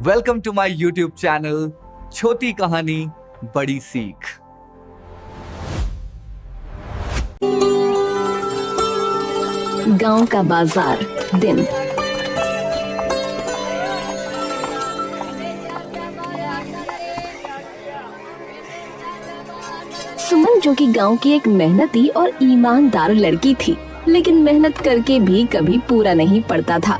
Welcome to my YouTube channel छोटी कहानी बड़ी सीख। गांव का बाजार दिन। सुमन जो कि गांव की एक मेहनती और ईमानदार लड़की थी, लेकिन मेहनत करके भी कभी पूरा नहीं पड़ता था।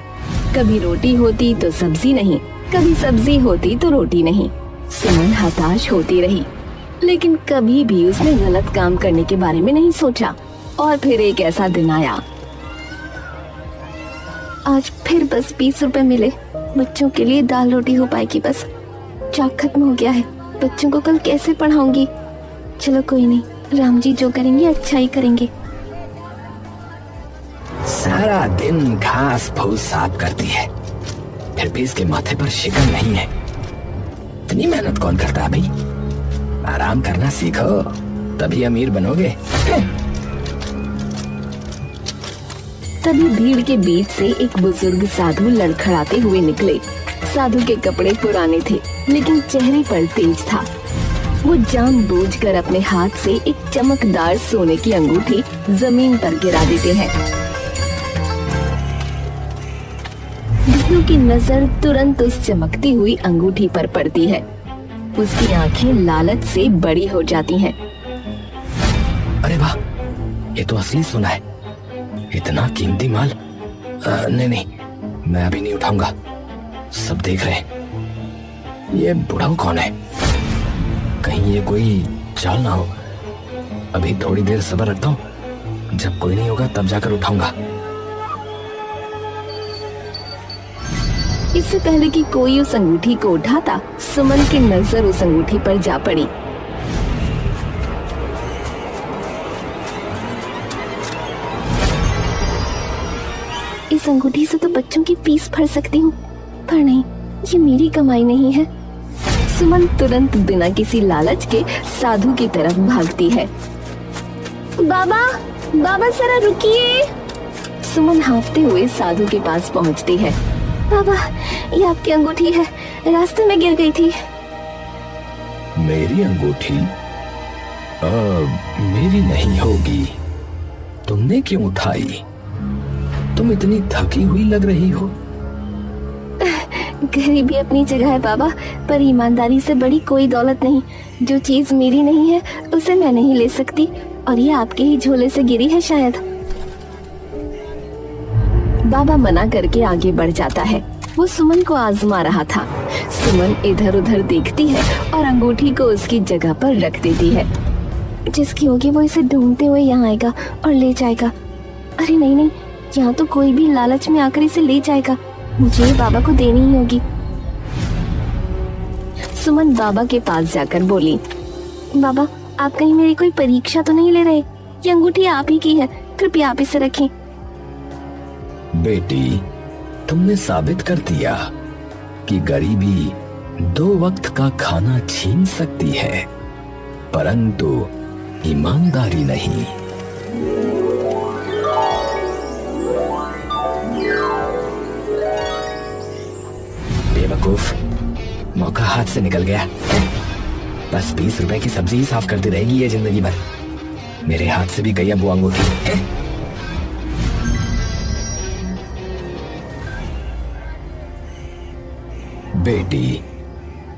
कभी रोटी होती तो सब्जी नहीं, कभी सब्जी होती तो रोटी नहीं। सुमन हताश होती रही, लेकिन कभी भी उसने गलत काम करने के बारे में नहीं सोचा। और फिर एक ऐसा दिन आया। आज फिर बस 20 रुपए मिले, बच्चों के लिए दाल रोटी हो पाएगी। बस चाक खत्म हो गया है, बच्चों को कल कैसे पढ़ाऊंगी। चलो कोई नहीं, राम जी जो करेंगे अच्छा ही करेंगे। सारा दिन घास फूस साफ करती है, फिर भी इसके माथे पर शिकन नहीं है। इतनी मेहनत कौन करता है भाई? आराम करना सीखो, तभी अमीर बनोगे। तभी भीड़ के बीच से एक बुजुर्ग साधु लड़खड़ाते हुए निकले। साधु के कपड़े पुराने थे, लेकिन चेहरे पर तेज था। वो जानबूझकर अपने हाथ से एक चमकदार सोने की अंगूठी जमीन पर गिरा देते हैं। भिक्षु की नजर तुरंत उस चमकती हुई अंगूठी पर पड़ती है। उसकी आंखें लालच से बड़ी हो जाती हैं। अरे वाह, ये तो असली सोना है। इतना कीमती माल। नहीं, मैं अभी नहीं उठाऊंगा, सब देख रहे हैं। ये बुढ़ाऊ कौन है? कहीं ये कोई चाल ना हो। अभी थोड़ी देर सब्र रखता हूँ, जब कोई नहीं होगा तब जाकर उठाऊंगा। इससे पहले कि कोई उस अंगूठी को उठाता, सुमन की नजर उस अंगूठी पर जा पड़ी। इस अंगूठी से तो बच्चों की फीस भर सकती हूँ, पर नहीं, ये मेरी कमाई नहीं है। सुमन तुरंत बिना किसी लालच के साधु की तरफ भागती है। बाबा, बाबा जरा रुकिए। सुमन हांफते हुए साधु के पास पहुँचती है। बाबा, ये आपकी अंगूठी है, रास्ते में गिर गई थी। मेरी अंगूठी? मेरी नहीं होगी। तुमने क्यों उठाई? तुम इतनी थकी हुई लग रही हो। गरीबी अपनी जगह है बाबा, पर ईमानदारी से बड़ी कोई दौलत नहीं। जो चीज मेरी नहीं है उसे मैं नहीं ले सकती, और ये आपके ही झोले से गिरी है शायद। बाबा मना करके आगे बढ़ जाता है। वो सुमन को आजमा रहा था। सुमन इधर उधर देखती है और अंगूठी को उसकी जगह पर रख देती है। जिसकी होगी वो इसे ढूंढते हुए यहाँ आएगा और ले जाएगा। अरे नहीं नहीं, यहाँ तो कोई भी लालच में आकर इसे ले जाएगा। मुझे बाबा को देनी ही होगी। सुमन बाबा के पास जाकर बोली, बाबा आप कहीं मेरी कोई परीक्षा तो नहीं ले रहे? ये अंगूठी आप ही की है, कृपया आप इसे रखें। बेटी, तुमने साबित कर दिया कि गरीबी 2 वक्त का खाना छीन सकती है, परंतु ईमानदारी नहीं। बेवकूफ, मौका हाथ से निकल गया। बस 20 रुपए की सब्जी ही साफ करती रहेगी ये जिंदगी भर। मेरे हाथ से भी गई अब वो अंगूठी। बेटी,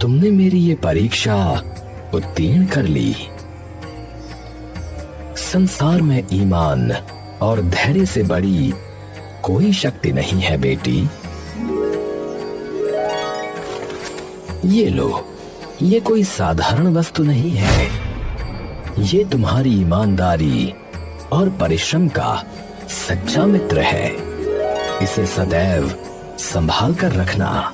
तुमने मेरी ये परीक्षा उत्तीर्ण कर ली। संसार में ईमान और धैर्य से बड़ी कोई शक्ति नहीं है बेटी। ये लो, ये कोई साधारण वस्तु नहीं है। ये तुम्हारी ईमानदारी और परिश्रम का सच्चा मित्र है। इसे सदैव संभाल कर रखना।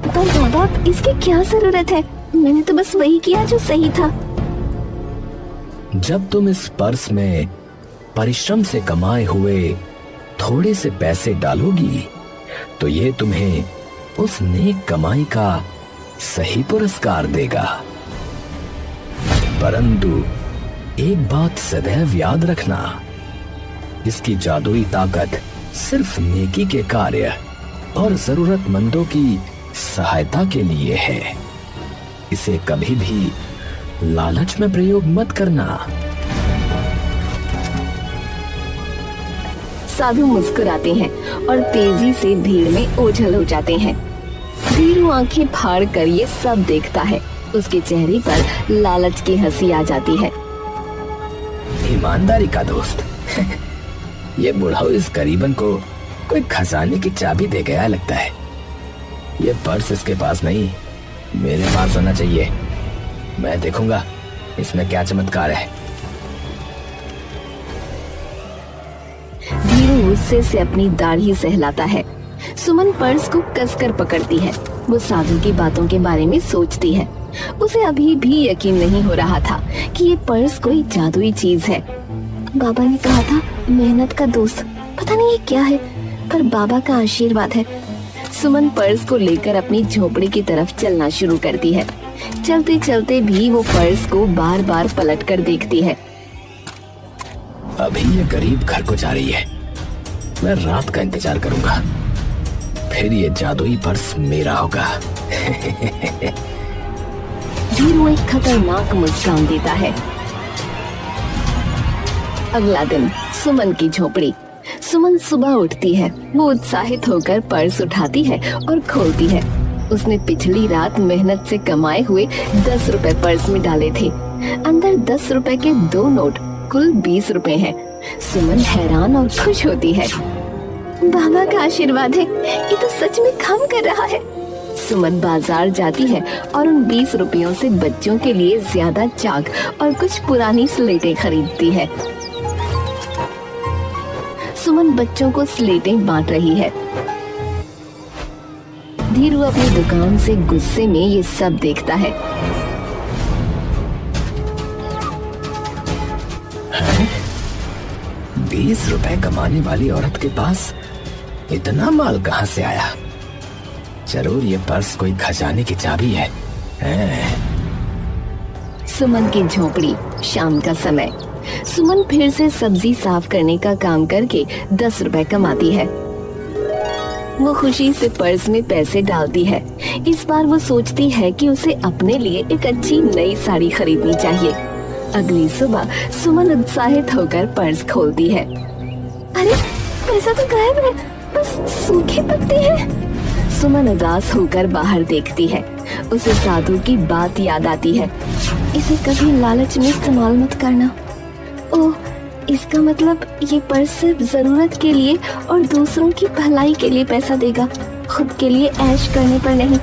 पर बाबा, इसकी क्या जरूरत है? मैंने तो बस वही किया जो सही था। जब तुम इस पर्स में परिश्रम से कमाए हुए थोड़े से पैसे डालोगी, तो ये तुम्हें उस नेक कमाई का सही पुरस्कार देगा। परंतु एक बात सदैव याद रखना, इसकी जादुई ताकत सिर्फ नेकी के कार्य और जरूरतमंदों की सहायता के लिए है। इसे कभी भी लालच में प्रयोग मत करना। साधु मुस्कुराते हैं और तेजी से भीड़ में ओझल हो जाते हैं। धीरू आंखें फाड़ कर ये सब देखता है। उसके चेहरे पर लालच की हंसी आ जाती है। ईमानदारी का दोस्त। ये बुढ़ाऊ इस गरीबन को कोई खजाने की चाबी दे गया लगता है। ये पर्स इसके पास नहीं, मेरे पास होना चाहिए। मैं देखूंगा इसमें क्या चमत्कार है। धीरू गुस्से से अपनी दाढ़ी सहलाता है। सुमन पर्स को कसकर पकड़ती है। वो साधु की बातों के बारे में सोचती है। उसे अभी भी यकीन नहीं हो रहा था कि ये पर्स कोई जादुई चीज है। बाबा ने कहा था मेहनत का दोस्त, पता नहीं ये क्या है, पर बाबा का आशीर्वाद है। सुमन पर्स को लेकर अपनी झोपड़ी की तरफ चलना शुरू करती है। चलते चलते भी वो पर्स को बार बार पलट कर देखती है। अभी ये गरीब घर को जा रही है। मैं रात का इंतजार करूंगा, फिर ये जादुई पर्स मेरा होगा। धीरू एक खतरनाक मुस्कान देता है। अगला दिन सुमन की झोपड़ी। सुमन सुबह उठती है। वो उत्साहित होकर पर्स उठाती है और खोलती है। उसने पिछली रात मेहनत से कमाए हुए 10 रुपए पर्स में डाले थे। अंदर 10 रुपए के 2 नोट, कुल 20 रुपए हैं। सुमन हैरान और खुश होती है। बाबा का आशीर्वाद है, ये तो सच में काम कर रहा है। सुमन बाजार जाती है और उन 20 रुपयों से बच्चों के लिए ज्यादा चाक और कुछ पुरानी स्लेटें खरीदती है। सुमन बच्चों को स्लेटें बांट रही है। धीरू अपनी दुकान से गुस्से में ये सब देखता है। 20 रुपए कमाने वाली औरत के पास इतना माल कहाँ से आया? जरूर ये पर्स कोई खजाने की चाबी है। सुमन की झोपड़ी। शाम का समय। सुमन फिर से सब्जी साफ करने का काम करके 10 रुपए कमाती है। वो खुशी से पर्स में पैसे डालती है। इस बार वो सोचती है कि उसे अपने लिए एक अच्छी नई साड़ी खरीदनी चाहिए। अगली सुबह सुमन उत्साहित होकर पर्स खोलती है। अरे पैसा तो गायब है, बस सूखे पत्ते हैं। सुमन उदास होकर बाहर देखती है। उसे साधु की बात याद आती है। इसे कभी लालच में इस्तेमाल मत करना। ओह, इसका मतलब ये पर्स सिर्फ जरूरत के लिए और दूसरों की भलाई के लिए पैसा देगा, खुद के लिए ऐश करने पर नहीं।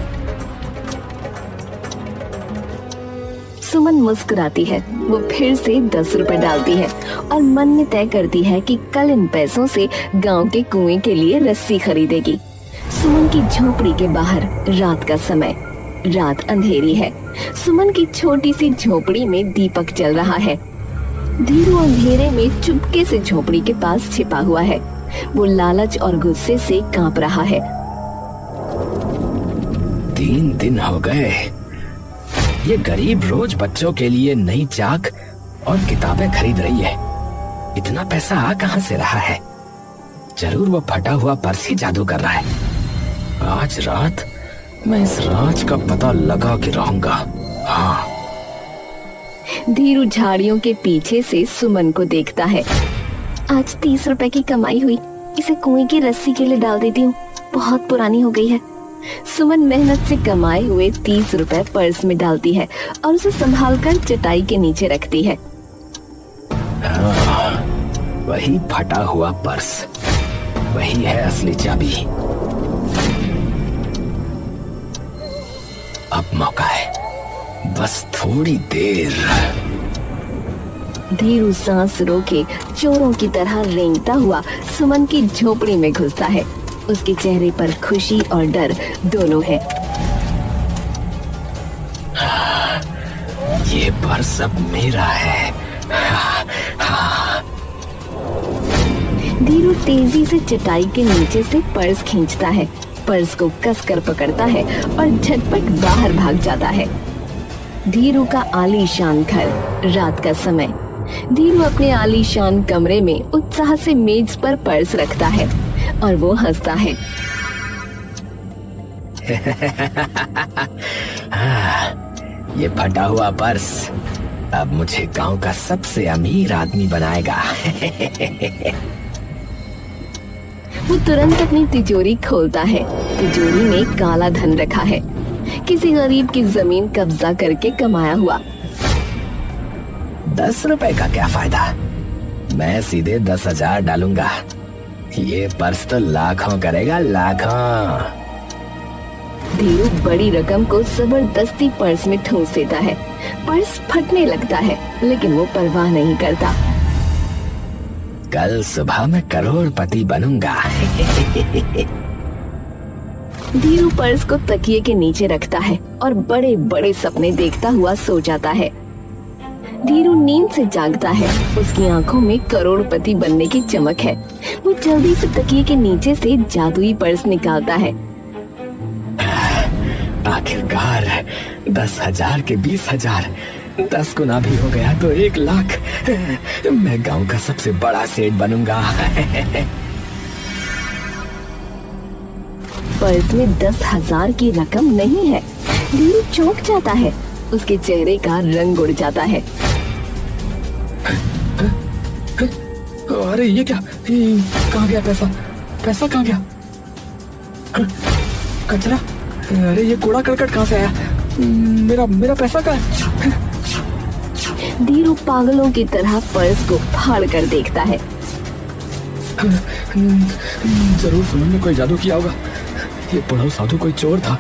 सुमन मुस्कुराती है। वो फिर से 10 रुपए डालती है और मन में तय करती है कि कल इन पैसों से गांव के कुएं के लिए रस्सी खरीदेगी। सुमन की झोपड़ी के बाहर रात का समय। रात अंधेरी है। सुमन की छोटी सी झोपड़ी में दीपक जल रहा है। धीरू अंधेरे में चुपके से झोपड़ी के पास छिपा हुआ है। वो लालच और गुस्से से कांप रहा है। 3 दिन हो गए। ये गरीब रोज बच्चों के लिए नई चाक और किताबें खरीद रही है। इतना पैसा आ कहां से रहा है? जरूर वो फटा हुआ पर्स ही जादू कर रहा है। आज रात मैं इस राज का पता लगा के रहूंगा। हाँ। धीरू झाड़ियों के पीछे से सुमन को देखता है। आज 30 रुपए की कमाई हुई, इसे कुएं की रस्सी के लिए डाल देती हूँ, बहुत पुरानी हो गई है। सुमन मेहनत से कमाए हुए 30 रुपए पर्स में डालती है और उसे संभालकर चटाई के नीचे रखती है। वही फटा हुआ पर्स, वही है असली चाबी। अब मौका है, बस थोड़ी देर। धीरू सांस रोके चोरों की तरह रेंगता हुआ सुमन की झोपड़ी में घुसता है। उसके चेहरे पर खुशी और डर दोनों है। ये पर्स अब मेरा है। धीरू तेजी से चटाई के नीचे से पर्स खींचता है। पर्स को कसकर पकड़ता है और झटपट बाहर भाग जाता है। धीरू का आलीशान घर। रात का समय। धीरू अपने आलीशान कमरे में उत्साह से मेज पर पर्स रखता है और वो हंसता है। ये फटा हुआ पर्स अब मुझे गांव का सबसे अमीर आदमी बनाएगा। वो तुरंत अपनी तिजोरी खोलता है। तिजोरी में काला धन रखा है, किसी गरीब की जमीन कब्जा करके कमाया हुआ। 10 रुपए का क्या फायदा, मैं सीधे 10,000 डालूंगा। ये पर्स तो लाखों करेगा, लाखों। धीरू बड़ी रकम को जबरदस्ती पर्स में ठूंस देता है। पर्स फटने लगता है, लेकिन वो परवाह नहीं करता। कल सुबह मैं करोड़पति बनूंगा। धीरू पर्स को तकिए के नीचे रखता है और बड़े बड़े सपने देखता हुआ सो जाता है। धीरू नींद से जागता है। उसकी आंखों में करोड़पति बनने की चमक है। वो जल्दी से तकिए के नीचे से जादुई पर्स निकालता है। आखिरकार 10,000 के 20,000, 10 गुना भी हो गया तो 1 लाख। मैं गांव का सबसे बड़ा सेठ बनूंगा। पर्स में 10,000 की रकम नहीं है। धीरू चौंक जाता है। उसके चेहरे का रंग उड़ जाता है। अरे ये क्या, कहाँ गया पैसा? पैसा कहाँ गया? कचरा, अरे ये कूड़ा करकट कहाँ से आया? मेरा पैसा कहाँ है? धीरू पागलों की तरह पर्स को फाड़ कर देखता है। जरूर सुमन ने कोई जादू किया होगा। ये बुढ़ा साधु कोई चोर था,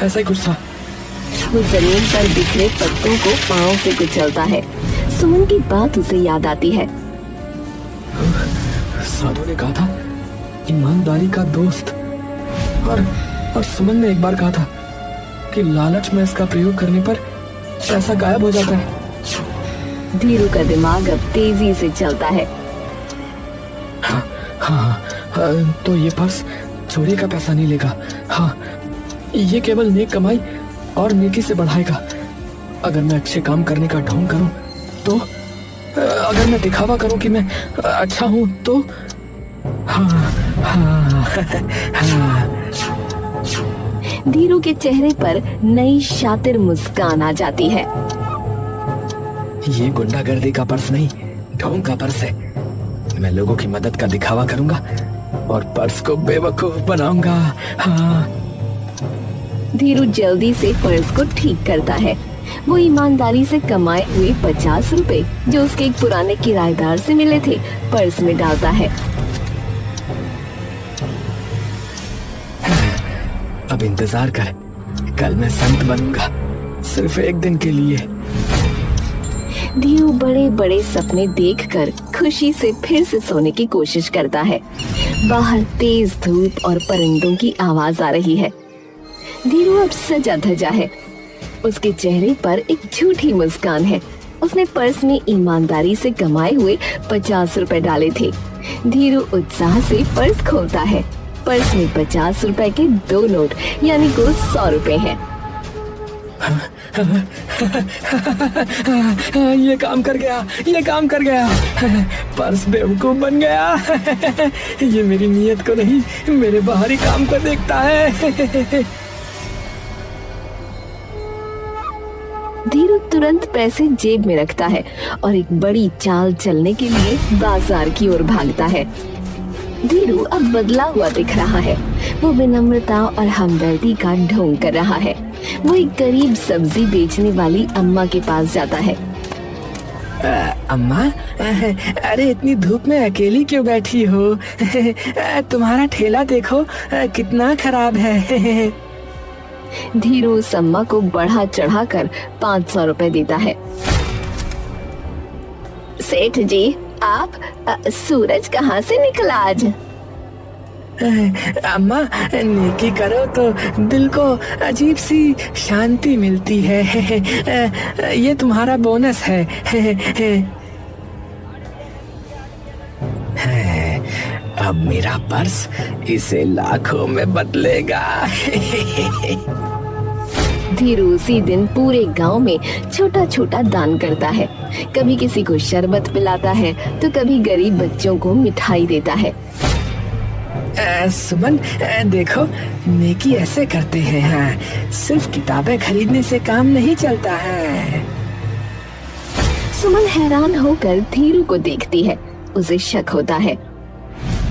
ऐसा ही कुछ था। वो जमीन पर बिखरे पत्तों को पांव से कुचलता है। सुमन की बात उसे याद आती है। साधु ने कहा था ईमानदारी का दोस्त, और सुमन ने एक बार कहा था कि लालच में इसका प्रयोग करने पर पैसा गायब हो जाता है। धीरू का दिमाग अब तेजी से चलता है। हाँ, तो ये पर्स चोरी का पैसा नहीं लेगा। हाँ, ये केवल नेक कमाई और नेकी से बढ़ाएगा। अगर मैं अच्छे काम करने का ढोंग करूं तो, अगर मैं दिखावा करूं कि मैं अच्छा हूं तो, धीरू के चेहरे पर नई शातिर मुस्कान आ जाती है। ये गुंडागर्दी का पर्स नहीं, ढोंग का पर्स है। मैं लोगों की मदद का दिखावा करूंगा और पर्स को बेवकूफ बनाऊंगा। हाँ। धीरू जल्दी से पर्स को ठीक करता है। वो ईमानदारी से कमाए हुए 50 रुपए जो उसके एक पुराने किराएदार से मिले थे पर्स में डालता है। अब इंतजार कर, कल मैं संत बनूंगा, सिर्फ एक दिन के लिए। धीरू बड़े बड़े सपने देखकर खुशी से फिर से सोने की कोशिश करता है। बाहर तेज धूप और परिंदों की आवाज आ रही है। धीरू अब सजा धजा है। उसके चेहरे पर एक झूठी मुस्कान है। उसने पर्स में ईमानदारी से कमाए हुए 50 रुपए डाले थे। धीरू उत्साह से पर्स खोलता है। पर्स में 50 रुपए के 2 नोट यानी कुल 100 रुपए हैं। ये काम कर गया, ये काम कर गया। पर्स बेवकूफ बन गया। ये मेरी नीयत को नहीं, मेरे बाहरी काम को देखता है। धीरू तुरंत पैसे जेब में रखता है और एक बड़ी चाल चलने के लिए बाजार की ओर भागता है। धीरू अब बदला हुआ दिख रहा है। वो विनम्रता और हमदर्दी का ढोंग कर रहा है। वो एक गरीब सब्जी बेचने वाली अम्मा के पास जाता है। अम्मा, अरे इतनी धूप में अकेली क्यों बैठी हो? तुम्हारा ठेला देखो कितना खराब है। धीरू उस अम्मा को बढ़ा चढ़ाकर 500 रुपए देता है। सेठ जी, आप सूरज कहाँ से निकला आज? अम्मा, नेकी करो तो दिल को अजीब सी शांति मिलती है। ये तुम्हारा बोनस है। अब मेरा पर्स इसे लाखों में बदलेगा। धीरू उसी दिन पूरे गांव में छोटा छोटा दान करता है। कभी किसी को शरबत पिलाता है तो कभी गरीब बच्चों को मिठाई देता है। सुमन, देखो, नेकी ऐसे करते हैं। हाँ, सिर्फ किताबें खरीदने से काम नहीं चलता है। सुमन हैरान होकर धीरू को देखती है। उसे शक होता है।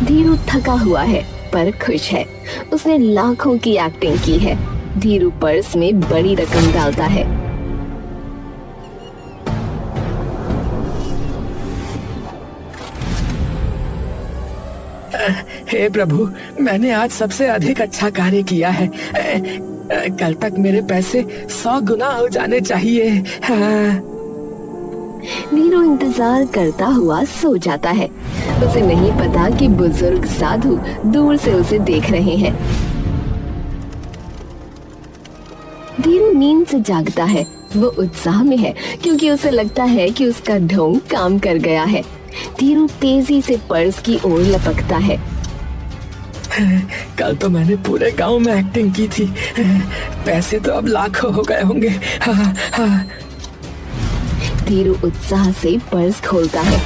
धीरू थका हुआ है पर खुश है। उसने लाखों की एक्टिंग की है। धीरू पर्स में बड़ी रकम डालता है। हे प्रभु, मैंने आज सबसे अधिक अच्छा कार्य किया है। कल तक मेरे पैसे 100 गुना हो जाने चाहिए। हाँ। धीरू इंतजार करता हुआ सो जाता है। उसे नहीं पता कि बुजुर्ग साधु दूर से उसे देख रहे हैं। धीरू नींद से जागता है। वो उत्साह में है क्योंकि उसे लगता है कि उसका ढोंग काम कर गया है। धीरू तेजी से पर्स की ओर लपकता है। कल तो मैंने पूरे गांव में एक्टिंग की थी। पैसे तो अब लाखों हो गए होंगे। हाँ, हाँ। धीरू उत्साह से पर्स खोलता है,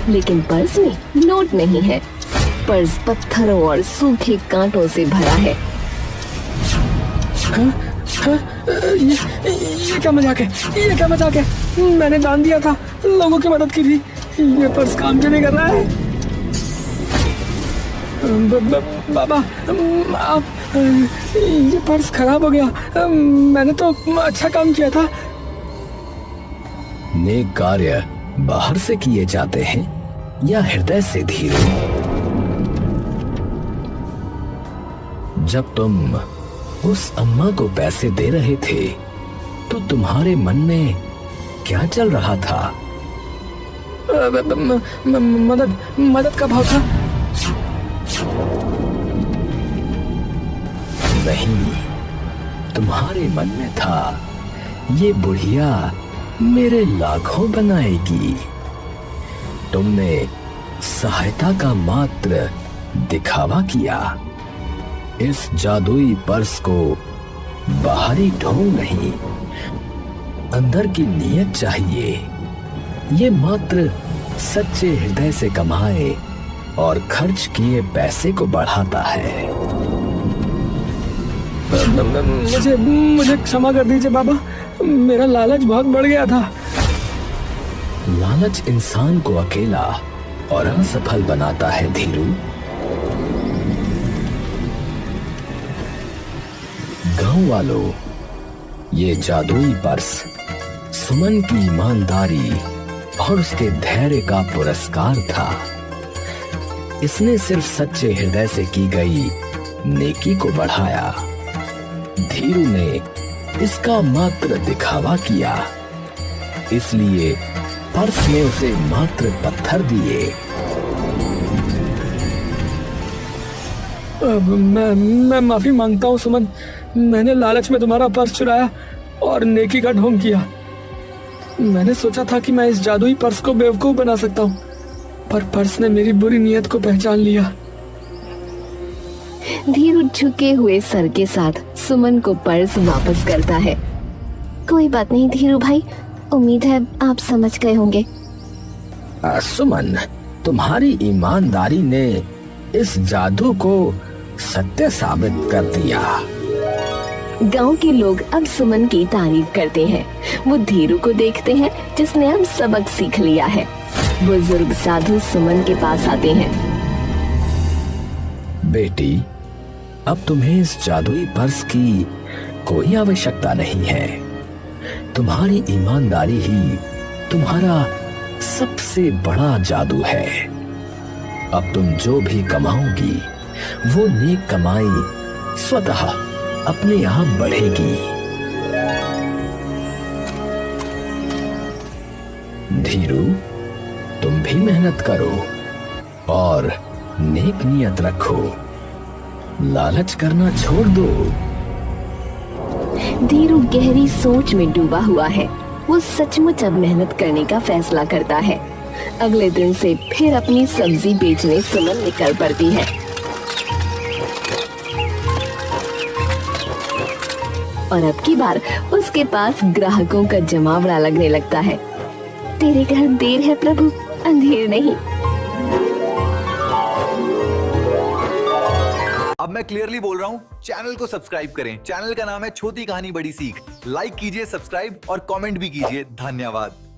लेकिन पर्स में नोट नहीं है। पर्स पत्थरों और सूखे कांटों से भरा है। हाँ, हाँ, ये क्या मजाक है? ये क्या मजाक है? मैंने दान दिया था, लोगों की मदद की थी। ये पर्स काम क्यों नहीं कर रहा है? बाबा, आप, ये पर्स खराब हो गया। मैंने तो अच्छा काम किया था। नेक कार्य बाहर से किए जाते हैं या हृदय से? धीरू, जब तुम उस अम्मा को पैसे दे रहे थे तो तुम्हारे मन में क्या चल रहा था? मदद का भाव था। नहीं, तुम्हारे मन में था ये बुढ़िया मेरे लाखों बनाएगी। तुमने सहायता का मात्र दिखावा किया। इस जादुई पर्स को बाहरी ढोंग नहीं, अंदर की नीयत चाहिए। ये मात्र सच्चे हृदय से कमाए और खर्च किए पैसे को बढ़ाता है। मुझे क्षमा कर दीजिए बाबा, मेरा लालच बहुत बढ़ गया था। लालच इंसान को अकेला और असफल बनाता है धीरू। गांव वालों, ये जादुई पर्स सुमन की ईमानदारी और उसके धैर्य का पुरस्कार था। इसने सिर्फ सच्चे हृदय से की गई नेकी को बढ़ाया। धीरू ने इसका मात्र दिखावा किया, इसलिए पर्स ने उसे मात्र पत्थर दिए। मैं माफी मांगता हूँ सुमन, मैंने लालच में तुम्हारा पर्स चुराया और नेकी का ढोंग किया। मैंने सोचा था कि मैं इस जादुई पर्स को बेवकूफ बना सकता हूँ, पर पर्स ने मेरी बुरी नीयत को पहचान लिया। धीरू झुके हुए सर के साथ सुमन को पर्स वापस करता है। कोई बात नहीं धीरू भाई, उम्मीद है आप समझ गए होंगे। सुमन, तुम्हारी ईमानदारी ने इस जादू को सत्य साबित कर दिया। गांव के लोग अब सुमन की तारीफ करते हैं। वो धीरू को देखते हैं जिसने अब सबक सीख लिया है। बुजुर्ग साधु सुमन के पास आते हैं। बेटी, अब तुम्हें इस जादुई पर्स की कोई आवश्यकता नहीं है। तुम्हारी ईमानदारी ही तुम्हारा सबसे बड़ा जादू है। अब तुम जो भी कमाओगी वो नेक कमाई स्वतः अपने आप बढ़ेगी। धीरू, तुम भी मेहनत करो और नेक नियत रखो। लालच करना छोड़ दो। धीरू गहरी सोच में डूबा हुआ है। वो सचमुच अब मेहनत करने का फैसला करता है। अगले दिन से फिर अपनी सब्जी बेचने सुमन निकल पड़ती है। और अब की बार उसके पास ग्राहकों का जमावड़ा लगने लगता है। तेरे घर देर है प्रभु, अंधेर नहीं। अब मैं क्लियरली बोल रहा हूँ, चैनल को सब्सक्राइब करें। चैनल का नाम है छोटी कहानी बड़ी सीख। लाइक कीजिए, सब्सक्राइब और कमेंट भी कीजिए। धन्यवाद।